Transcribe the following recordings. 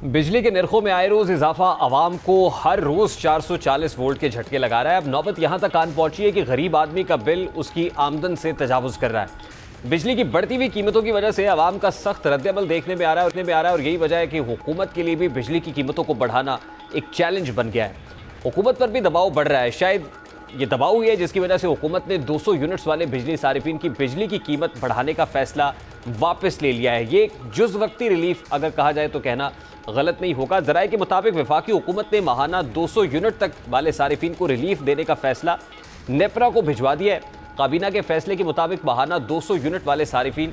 बिजली के निर्खों में आए रोज इजाफा आवाम को हर रोज 440 वोल्ट के झटके लगा रहा है। अब नौबत यहां तक आन पहुंची है कि गरीब आदमी का बिल उसकी आमदन से तजावुज कर रहा है। बिजली की बढ़ती हुई कीमतों की वजह से आवाम का सख्त रद्दअमल देखने में आ रहा है और यही वजह है कि हुकूमत के लिए भी बिजली की कीमतों को बढ़ाना एक चैलेंज बन गया है। हुकूमत पर भी दबाव बढ़ रहा है। शायद ये दबाव हुई है जिसकी वजह से हुकूमत ने 200 यूनिट्स वाले बिजली सारिफिन की बिजली की कीमत बढ़ाने का फैसला वापस ले लिया है। ये जुज़ वक्ती रिलीफ अगर कहा जाए तो कहना गलत नहीं होगा। ज़राए के मुताबिक वफाकी हुकूमत ने माहाना 200 यूनिट तक वाले सारिफिन को रिलीफ देने का फैसला नेपरा को भिजवा दिया है। काबीना के फैसले के मुताबिक माहाना 200 यूनिट वाले सारिफिन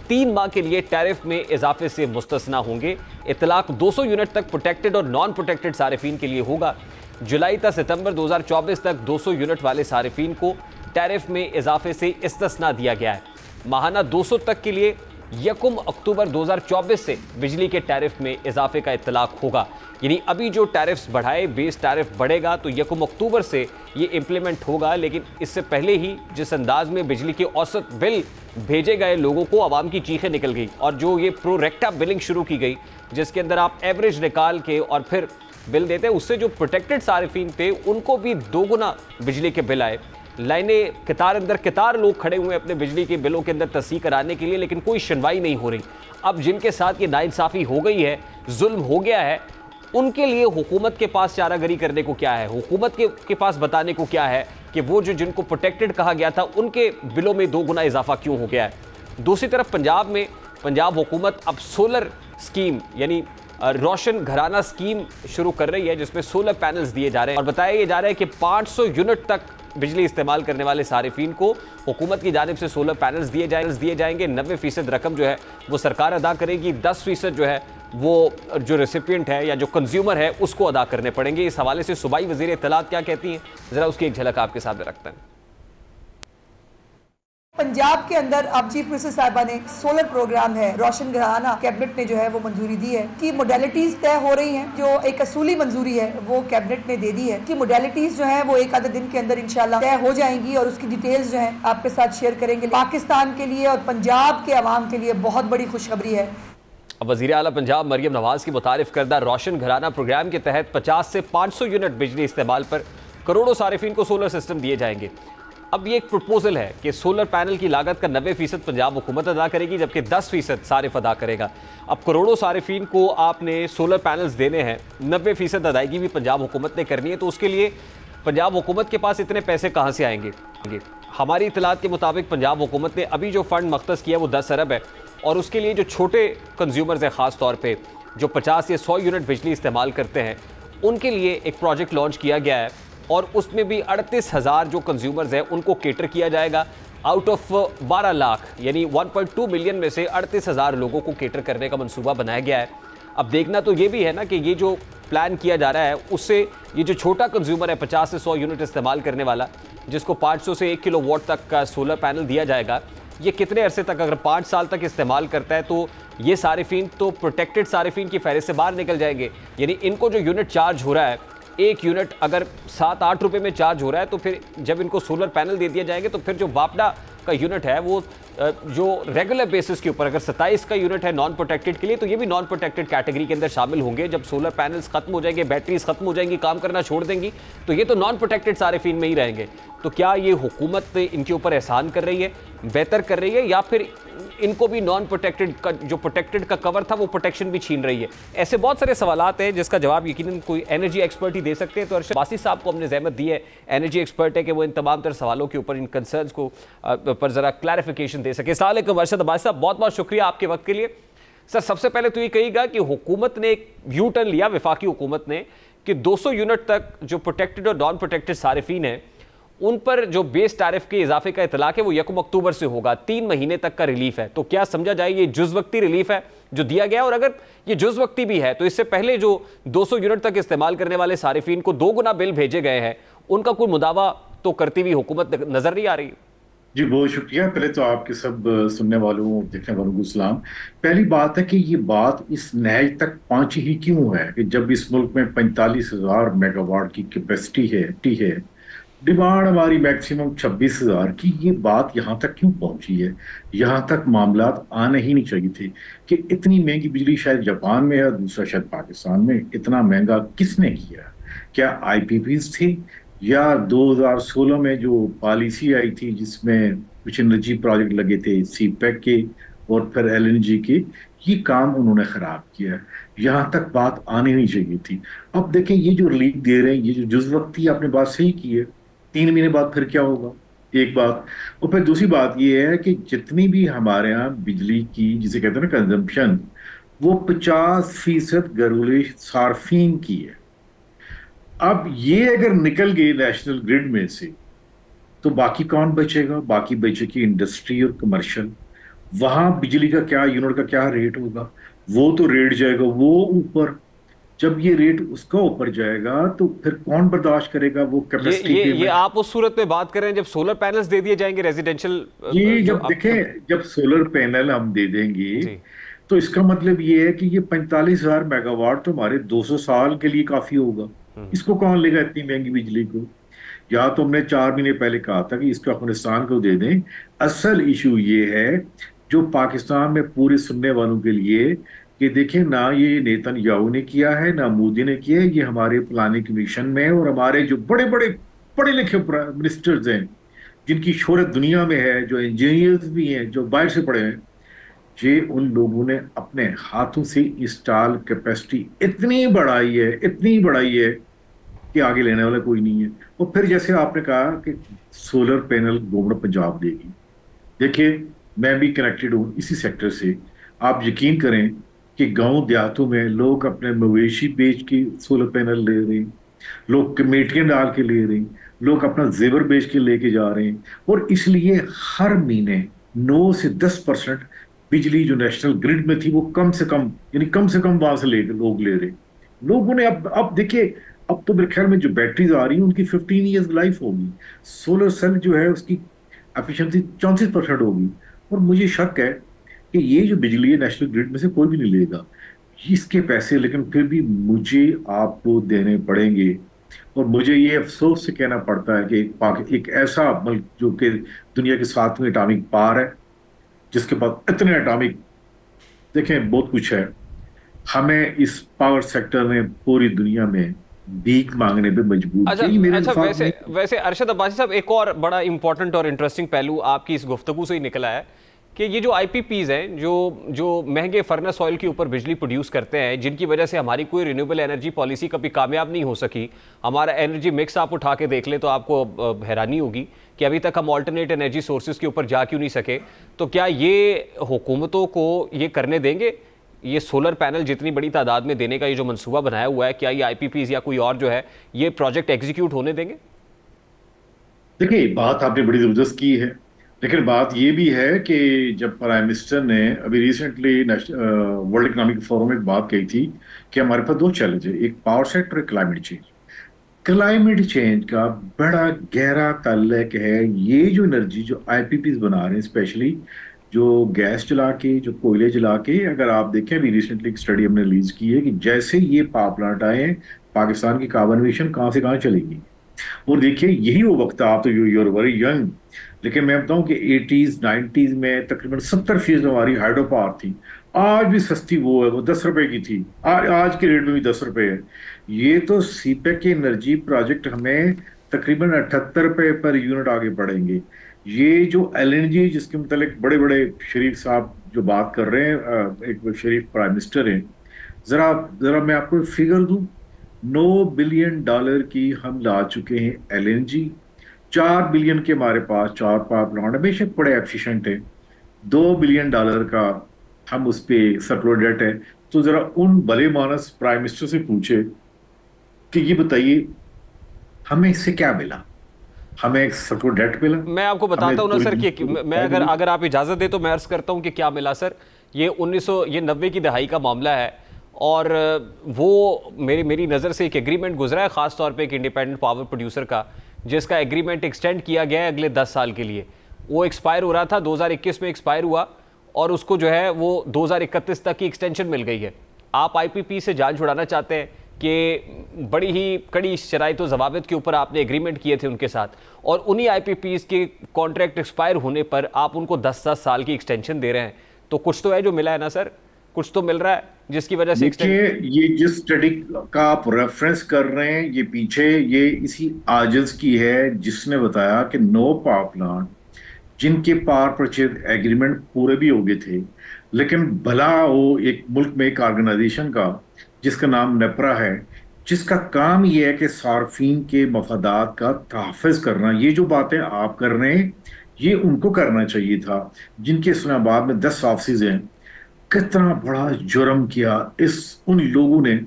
3 माह के लिए टैरिफ में इजाफे से मुस्तस्ना होंगे। इतलाक 200 यूनिट तक प्रोटेक्टेड और नॉन प्रोटेक्टेड सारिफिन के लिए होगा। जुलाई से सितंबर 2024 तक 200 यूनिट वाले सारिफिन को टैरिफ में इजाफे से इस्तिस्ना दिया गया है। माहाना 200 तक के लिए 1 अक्टूबर 2024 से बिजली के टैरिफ में इजाफे का इतलाक होगा। यानी अभी जो टैरिफ्स बढ़ाए, बेस टैरिफ बढ़ेगा तो 1 अक्टूबर से ये इम्प्लीमेंट होगा। लेकिन इससे पहले ही जिस अंदाज में बिजली के औसत बिल भेजे गए लोगों को आवाम की चीखें निकल गई और जो ये प्रो रेक्टा बिलिंग शुरू की गई जिसके अंदर आप एवरेज निकाल के और फिर बिल देते हैं, उससे जो प्रोटेक्टेड सारिफिन थे उनको भी दोगुना बिजली के बिल आए। लाइनें कतार लोग खड़े हुए अपने बिजली के बिलों के अंदर तस्दीक कराने के लिए, लेकिन कोई सुनवाई नहीं हो रही। अब जिनके साथ ये नाइंसाफ़ी हो गई है, जुल्म हो गया है, उनके लिए हुकूमत के पास चारागरी करने को क्या है, हुकूमत के पास बताने को क्या है कि वो जो जिनको प्रोटेक्टेड कहा गया था उनके बिलों में 2 गुना इजाफा क्यों हो गया है। दूसरी तरफ पंजाब हुकूमत अब सोलर स्कीम यानी रोशन घराना स्कीम शुरू कर रही है जिसमें सोलर पैनल्स दिए जा रहे हैं और बताया जा रहा है कि 500 यूनिट तक बिजली इस्तेमाल करने वाले सारिफिन को हुकूमत की जानिब से सोलर पैनल्स दिए जाएंगे। 90% रकम जो है वो सरकार अदा करेगी, 10% जो है वो जो रेसिपिएंट है या जो कंज्यूमर है उसको अदा करने पड़ेंगे। इस हवाले से सूबाई वज़ीर इत्तलात क्या कहती हैं, ज़रा उसकी एक झलक आपके सामने रखते हैं। पंजाब के अंदर अब चीफ मिनिस्टर साहिबा ने सोलर प्रोग्राम है रोशन घराना, कैबिनेट ने जो है वो मंजूरी दी है कि मोडेलिटीज तय हो रही हैं। जो एक असूली मंजूरी है वो कैबिनेट ने दे दी है कि मोडेलिटीज जो है वो एक आधे दिन के अंदर इंशाल्लाह तय हो जाएंगी और उसकी डिटेल्स जो है आपके साथ शेयर करेंगे। पाकिस्तान के लिए और पंजाब के अवाम के लिए बहुत बड़ी खुशखबरी है। अब वज़ीर आला पंजाब मरियम नवाज की मुतारिफ करदा रोशन घराना प्रोग्राम के तहत 50 से 500 यूनिट बिजली इस्तेमाल पर करोड़ों सारिफिन को सोलर सिस्टम दिए जाएंगे। अब ये एक प्रपोजल है कि सोलर पैनल की लागत का 90% पंजाब हुकूमत अदा करेगी जबकि 10% सारिफ अदा करेगा। अब करोड़ों सारिफिन को आपने सोलर पैनल्स देने हैं, 90% अदायगी भी पंजाब हुकूमत ने करनी है, तो उसके लिए पंजाब हुकूमत के पास इतने पैसे कहाँ से आएंगे। हमारी इतलात के मुताबिक पंजाब हुकूमत ने अभी जो फ़ंड मख्तस किया वो 10 अरब है और उसके लिए जो छोटे कंज्यूमर्स हैं, ख़ास तौर पर जो 50 या 100 यूनिट बिजली इस्तेमाल करते हैं, उनके लिए एक प्रोजेक्ट लॉन्च किया गया है और उसमें भी 38,000 जो कंज्यूमर्स हैं उनको केटर किया जाएगा। आउट ऑफ 12 लाख यानी 1.2 मिलियन में से 38,000 लोगों को केटर करने का मंसूबा बनाया गया है। अब देखना तो ये भी है ना कि ये जो प्लान किया जा रहा है उससे ये जो छोटा कंज्यूमर है 50 से 100 यूनिट इस्तेमाल करने वाला, जिसको 500 से 1 किलोवाट तक का सोलर पैनल दिया जाएगा, ये कितने अरसे तक, अगर 5 साल तक इस्तेमाल करता है तो ये सारिफिन तो प्रोटेक्टेड सारिफिन की फहरिस्त से बाहर निकल जाएंगे। यानी इनको जो यूनिट चार्ज हो रहा है, 1 यूनिट अगर 7-8 रुपए में चार्ज हो रहा है, तो फिर जब इनको सोलर पैनल दे दिए जाएंगे तो फिर जो वापडा का यूनिट है वो जो रेगुलर बेसिस के ऊपर अगर 27 का यूनिट है नॉन प्रोटेक्टेड के लिए, तो ये भी नॉन प्रोटेक्टेड कैटेगरी के अंदर शामिल होंगे। जब सोलर पैनल्स खत्म हो जाएंगे, बैटरीज खत्म हो जाएंगी, काम करना छोड़ देंगी, तो ये तो नॉन प्रोटेक्टेड सारिफिन में ही रहेंगे। तो क्या ये हुकूमत इनके ऊपर एहसान कर रही है, बेहतर कर रही है, या फिर इनको भी नॉन प्रोटेक्टेड का जो प्रोटेक्टेड का कवर था वो प्रोटेक्शन भी छीन रही है? ऐसे बहुत सारे सवालात हैं जिसका जवाब यकीनन कोई एनर्जी एक्सपर्ट ही दे सकते हैं। तो अरशद वासी साहब को हमने ज़हमत दी है, एनर्जी एक्सपर्ट है, कि वो इन तमाम तर सवालों के ऊपर, इन कंसर्न्स को पर ज़रा क्लैरिफिकेशन दे सके। अस्सलाम वालेकुम अरशद अब्बासी साहब, बहुत बहुत शुक्रिया आपके वक्त के लिए। सर, सबसे पहले तो ये कहिएगा कि हुकूमत ने एक यू टर्न लिया, वफाकी हुकूमत ने, कि 200 यूनिट तक जो प्रोटेक्टेड और नॉन प्रोटेक्टेड सारिफिन है उन पर जो बेस टैरिफ के इजाफे का इतलाक है वो 1 अक्टूबर से होगा। 3 महीने तक का रिलीफ है। तो क्या समझा जाए ये जुज़ वक्ती रिलीफ है जो दिया गया? और अगर ये जुज़ वक्ती भी है तो इससे पहले जो 200 यूनिट तक इस्तेमाल करने वाले सारिफिन को 2 गुना बिल भेजे गए हैं, उनका कोई मुदावा तो करती हुई हुकूमत नजर नहीं आ रही? जी, बहुत शुक्रिया। पहले तो आपके सब सुनने वालों, देखने वालों को सलाम। पहली बात है कि ये बात इस नहज तक पहुंची ही क्यों है कि जब इस मुल्क में 45,000 मेगावाट की कैपेसिटी है, डिमांड हमारी मैक्सिमम 26,000 की। ये बात यहाँ तक क्यों पहुंची है? यहाँ तक मामला आने ही नहीं चाहिए थे कि इतनी महंगी बिजली शायद जापान में है, दूसरा शायद पाकिस्तान में। इतना महंगा किसने किया? क्या आईपीपीज थी, या 2016 में जो पॉलिसी आई थी जिसमें कुछ एनर्जी प्रोजेक्ट लगे थे सीपेक के और फिर एलएनजी के, ये काम उन्होंने खराब किया है। यहाँ तक बात आनी नहीं चाहिए थी। अब देखें, ये जो रिलीफ दे रहे हैं, ये जो जुज़वक्ती आपने बात सही की है, 3 महीने बाद फिर क्या होगा, एक बात। और फिर दूसरी बात ये है कि जितनी भी हमारे यहाँ बिजली की जिसे कहते हैं ना कंजम्पशन, वो 50% घरेलू सार्फिन की है। अब ये अगर निकल गई नेशनल ग्रिड में से, तो बाकी कौन बचेगा? बाकी बचेगी इंडस्ट्री और कमर्शियल। वहां बिजली का क्या, यूनिट का क्या रेट होगा? वो तो रेट जाएगा वो ऊपर। जब ये रेट उसका ऊपर जाएगा तो फिर कौन बर्दाश्त करेगा वो कैपेसिटी ये आप उस सूरत में बात कर रहे हैं जब सोलर पैनल्स दे दिए जाएंगे रेजिडेंशियल। ये जब देखें, जब सोलर पैनल हम दे देंगे जी। तो इसका मतलब ये है कि ये 45,000 मेगावाट तो हमारे 200 साल के लिए काफी होगा। इसको कौन लेगा इतनी महंगी बिजली को? या तो हमने 4 महीने पहले कहा था कि इसको अफगानिस्तान को दे दें। असल इशू ये है जो पाकिस्तान में पूरे सुनने वालों के लिए, कि देखें ना ये नेतन्याहू ने किया है ना मोदी ने किया है, ये हमारे प्लानिंग कमीशन में और हमारे जो बड़े बड़े पढ़े लिखे मिनिस्टर्स हैं जिनकी शोहरत दुनिया में है, जो इंजीनियर्स भी हैं, जो बाहर से पढ़े हैं, ये उन लोगों ने अपने हाथों से इंस्टॉल कैपेसिटी इतनी बढ़ाई है कि आगे लेने वाला कोई नहीं है। और फिर जैसे आपने कहा कि सोलर पैनल गवर्नमेंट पंजाब देगी, देखिए मैं भी कनेक्टेड हूं इसी सेक्टर से। आप यकीन करें कि गांव देहातों में लोग अपने मवेशी बेच के सोलर पैनल ले रहे हैं, लोग कमेटियां डाल के ले रहे हैं, लोग अपना जेवर बेच के लेके जा रहे हैं। और इसलिए हर महीने 9 से 10% बिजली जो नेशनल ग्रिड में थी वो कम से कम, यानी कम से कम वहां से लोग ले रहे हैं। लोगों ने अब देखिए, अब तो मेरे ख्याल में जो बैटरीज आ रही हैं उनकी 15 ईयर्स लाइफ होगी। सोलर सेल जो है उसकी एफिशिएंसी 34% होगी। और मुझे शक है कि ये जो बिजली है नेशनल ग्रिड में से कोई भी नहीं लेगा इसके पैसे, लेकिन फिर भी मुझे आपको देने पड़ेंगे। और मुझे ये अफसोस से कहना पड़ता है कि एक ऐसा मुल्क जो कि दुनिया के 7वें एटॉमिक पावर है, जिसके पास इतने एटॉमिक, देखें बहुत कुछ है, हमें इस पावर सेक्टर में पूरी दुनिया में भीख मांगने पे मजबूर। अच्छा, वैसे अरशद अब्बासी साहब, एक और बड़ा इंपॉर्टेंट और इंटरेस्टिंग पहलू आपकी इस गुफ्तगू से ही निकला है कि ये जो आईपीपीज हैं, जो महंगे फर्नेस ऑयल के ऊपर बिजली प्रोड्यूस करते हैं, जिनकी वजह से हमारी कोई रिन्यूएबल एनर्जी पॉलिसी कभी कामयाब नहीं हो सकी। हमारा एनर्जी मिक्स आप उठा के देख लें तो आपको हैरानी होगी कि अभी तक हम ऑल्टरनेट एनर्जी सोर्सेज के ऊपर जा क्यों नहीं सके। तो क्या ये हुकूमतों को ये करने देंगे? ये सोलर पैनल जितनी बड़ी तादाद में देने का ये जो मंसूबा बनाया हुआ है, क्या ये आईपीपीज या कोई और जो है ये प्रोजेक्ट एग्जीक्यूट होने देंगे? देखिए, बात आपने बड़ी जबरदस्त की है, लेकिन बात यह भी है कि जब प्राइम मिनिस्टर ने अभी रिसेंटली वर्ल्ड इकोनॉमिक फोरम में बात कही थी कि हमारे पास 2 चैलेंज है, एक पावर सेक्टर, एक क्लाइमेट चेंज। क्लाइमेट चेंज का बड़ा गहरा ताल्लुक है ये जो एनर्जी जो आईपीपीज बना रहे हैं, स्पेशली जो गैस जला के, जो कोयले जला के। अगर आप देखें, अभी रिसेंटली एक स्टडी हमने रिलीज की है कि जैसे ये पावर प्लांट आए, पाकिस्तान की कार्बन एमिशन कहाँ से कहाँ चलेगी। और देखिए, यही वो वक्त, आप तो यूर वेरी यंग, लेकिन मैं बताऊं कि 80s 90s में तकरीबन 70% हमारी हाइड्रो पावर थी। आज भी सस्ती वो है, वो 10 रुपए की थी, आज के रेट में भी 10 रुपए है। ये तो सीपेक के एनर्जी प्रोजेक्ट हमें तकरीबन 78 रुपए पर यूनिट आगे बढ़ेंगे। ये जो एलएनजी जिसके मतलब बड़े बड़े शरीफ साहब जो बात कर रहे हैं, एक शरीफ प्राइम मिनिस्टर हैं, जरा जरा मैं आपको फिगर दूं, $9 बिलियन की हम ला चुके हैं एलएनजी। 4 बिलियन के हमारे पास 4 पावर प्लांट बेशक बड़े एफिशिएंट है, $2 बिलियन का हम उस पर सर्कुलर डेट है। तो जरा उन भले मानस प्राइम मिनिस्टर से पूछे कि ये बताइए हमें इससे क्या मिला, हमें सर्कुलर डेट मिला। मैं आपको बताता हूँ ना सर कि मैं अगर आप इजाजत दे तो मैं अर्ज करता हूँ कि क्या मिला सर। ये 90 की दहाई का मामला है और वो मेरी नज़र से एक एग्रीमेंट गुजरा है, ख़ास तौर पे एक इंडिपेंडेंट पावर प्रोड्यूसर का, जिसका एग्रीमेंट एक्सटेंड किया गया है अगले 10 साल के लिए। वो एक्सपायर हो रहा था, 2021 में एक्सपायर हुआ और उसको जो है वो 2031 तक की एक्सटेंशन मिल गई है। आप आईपीपी से जान छुड़ाना चाहते हैं कि बड़ी ही कड़ी शराइत व ज़वाबित के ऊपर आपने एग्रीमेंट किए थे उनके साथ, और उन्हीं आईपीपीज़ के कॉन्ट्रैक्ट एक्सपायर होने पर आप उनको 10-10 साल की एक्सटेंशन दे रहे हैं, तो कुछ तो है जो मिला है ना सर, कुछ तो मिल रहा है जिसकी वजह से। देखिए, ये जिस स्टडी का आप रेफरेंस कर रहे हैं, ये पीछे ये इसी आजज की है जिसने बताया कि 9 पावर प्लांट जिनके पावर परचेज एग्रीमेंट पूरे भी हो गए थे, लेकिन भला वो एक मुल्क में एक ऑर्गेनाइजेशन का जिसका नाम नेपरा है, जिसका काम ये है कि सार्फिन के मफादात का तहफ़्फ़ुज़ करना, ये जो बातें आप कर रहे हैं ये उनको करना चाहिए था, जिनके इस्लामाबाद में 10 ऑफिस हैं। कितना बड़ा जुर्म किया इस उन लोगों ने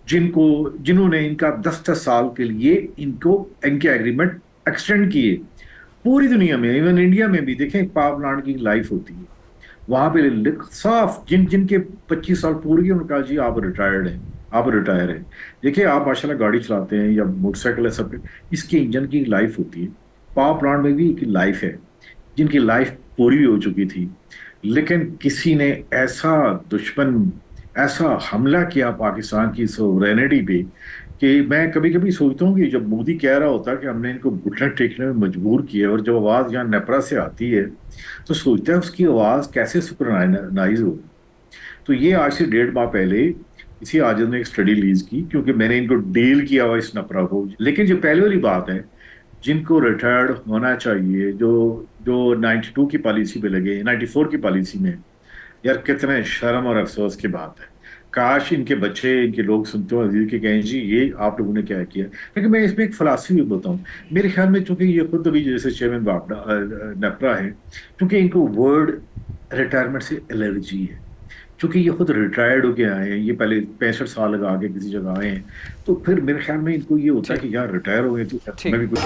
जिन्होंने इनका 10-10 साल के लिए इनके एग्रीमेंट एक्सटेंड किए। पूरी दुनिया में, इवन इंडिया में भी देखें, पावर प्लांट की लाइफ होती है, वहां पे साफ जिनके 25 साल पूरे, उनका जी आप रिटायर्ड हैं, आप रिटायर हैं। देखिए, आप माशाल्लाह गाड़ी चलाते हैं या मोटरसाइकिल है, सब इसके इंजन की लाइफ होती है। पावर प्लांट में भी एक लाइफ है, जिनकी लाइफ पूरी हो चुकी थी, लेकिन किसी ने ऐसा दुश्मन, ऐसा हमला किया पाकिस्तान की सोवरेनिटी पे कि मैं कभी कभी सोचता हूँ कि जब मोदी कह रहा होता है कि हमने इनको घुटने टेकने में मजबूर किया, और जब आवाज़ यहाँ नेपरा से आती है तो सोचता है उसकी आवाज़ कैसे सुपरनाइज हो। तो ये आज से 1.5 माह पहले इसी आजद ने एक स्टडी रिलीज की, क्योंकि मैंने इनको डील किया हुआ इस नेपरा को। लेकिन जो पहले वाली बात है, जिनको रिटायर्ड होना चाहिए, जो जो 92 की पॉलिसी पे लगे, 94 की पॉलिसी में, यार कितने शर्म और अफसोस की बात है। काश इनके बच्चे, इनके लोग सुनते हो अजीज के, कहें जी ये आप लोगों ने क्या किया। लेकिन मैं इसमें एक फिलॉसफी भी बताऊं, मेरे ख्याल में, चूंकि ये खुद अभी जैसे चेयरमैन नेपरा है, क्योंकि इनको वर्ड रिटायरमेंट से एलर्जी है, क्योंकि ये खुद रिटायर्ड होके आए हैं, ये पहले 65 साल लगा के किसी जगह आए हैं, तो फिर मेरे ख्याल में इनको ये होता है कि यार रिटायर हो गए तो मैं भी कुछ